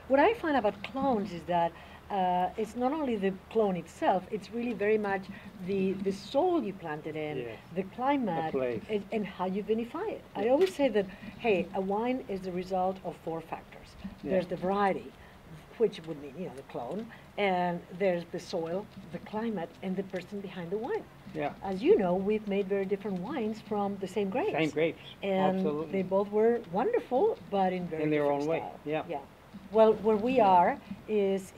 what I find about clones is that it's not only the clone itself, it's really very much the soil you planted in, Yes. the climate, The place. and how you vinify it. I always say that, hey, a wine is the result of four factors. Yeah. There's the variety, which would mean, the clone, and there's the soil, the climate, and the person behind the wine. Yeah. As you know, we've made very different wines from the same grapes. Same grapes. And Absolutely. they both were wonderful, but in very In their different own way, style. yeah. Yeah. Well, where we are is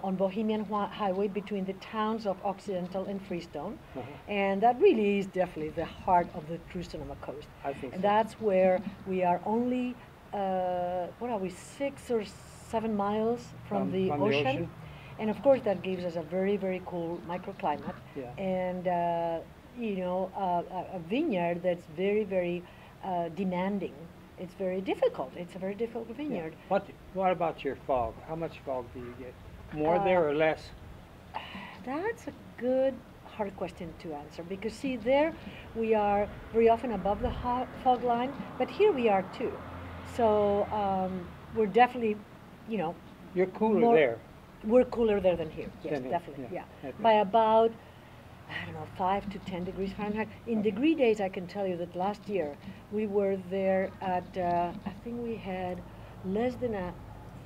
on Bohemian Highway between the towns of Occidental and Freestone. And that really is definitely the heart of the true Sonoma coast. I think And so. that's where we are only, 6 or 7 miles from the ocean. And of course, that gives us a very, very cool microclimate. Yeah. And, a vineyard that's very, very demanding. It's very difficult. It's a very difficult vineyard. Yeah. What about your fog? How much fog do you get? More there or less? That's a good, hard question to answer because, see, there we are very often above the fog line, but here we are too. So we're definitely, You're cooler there. We're cooler there than here. Yes, Than here, definitely. yeah. Yeah. Okay. By about, I don't know, 5 to 10 degrees Fahrenheit. In degree days, I can tell you that last year we were there at, I think we had less than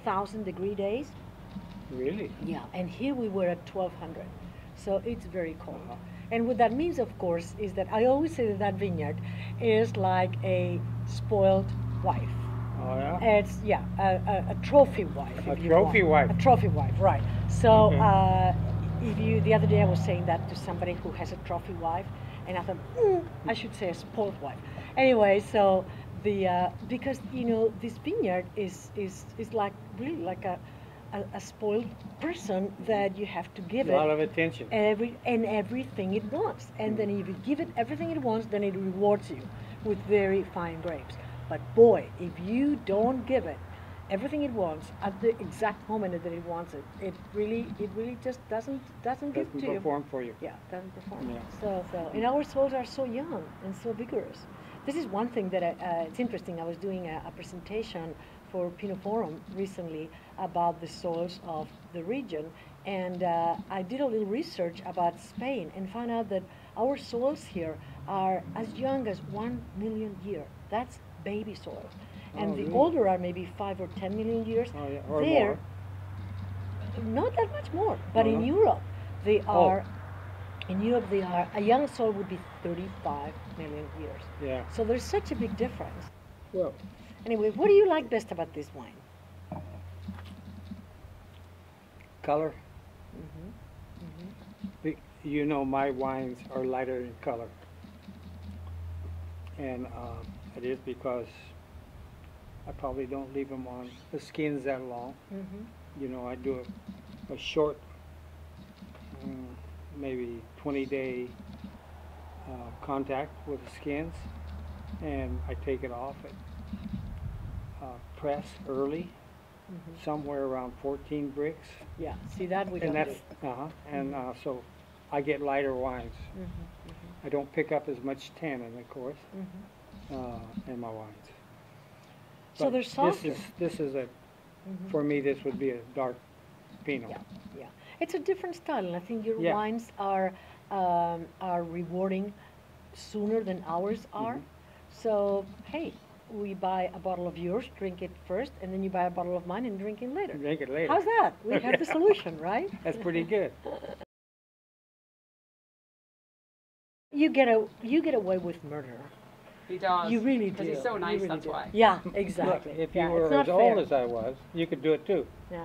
1,000-degree days. Really? Yeah, and here we were at 1,200. So it's very cold. Uh-huh. And what that means, of course, is that I always say that vineyard is like a spoiled wife. Oh, yeah? It's, a trophy wife. A if you trophy want. wife. A trophy wife, right. So Okay. the other day I was saying that to somebody who has a trophy wife, and I thought, I should say a spoiled wife. Anyway, so because, this vineyard is like, really like a spoiled person that you have to give A lot of attention. everything it wants. And then if you give it everything it wants, then it rewards you with very fine grapes. But boy, if you don't give it everything it wants at the exact moment that it wants it, it really just doesn't give to you. Perform for you. Yeah, doesn't perform. Yeah. So and our souls are so young and so vigorous. This is one thing that it's interesting. I was doing a presentation for Pinot Forum recently about the soils of the region, and I did a little research about Spain and found out that our soils here are as young as 1 million years. That's baby soil. And the really? older are maybe 5 or 10 million years. Oh, yeah, or There, more. not that much more, but No, in no? Europe, they Oh. are. In Europe, they are. A young soil would be 35 million years. Yeah. So there's such a big difference. Well, Anyway, what do you like best about this wine? color. Mm-hmm. You know, my wines are lighter in color. And it is because I probably don't leave them on the skins that long. Mm-hmm. You know, I do a short, maybe 20-day contact with the skins, and I take it off at press early, somewhere around 14 bricks. Yeah. See that we And don't that's, do. so I get lighter wines. Mm-hmm. I don't pick up as much tannin, of course, Mm-hmm. in my wines. So But they're softer. This is a, Mhm. for me, this would be a dark Pinot. Yeah, yeah. It's a different style, and I think your Yeah. wines are rewarding sooner than ours are. So, hey, we buy a bottle of yours, drink it first, and then you buy a bottle of mine and drink it later. Drink it later. How's that? We have the solution, right? That's pretty good. You get away with murder. He does. You really Because do. he's so You nice, really that's do. why. Yeah, Look, exactly. if you Yeah, were it's not as old fair. as I was, you could do it too. Yeah.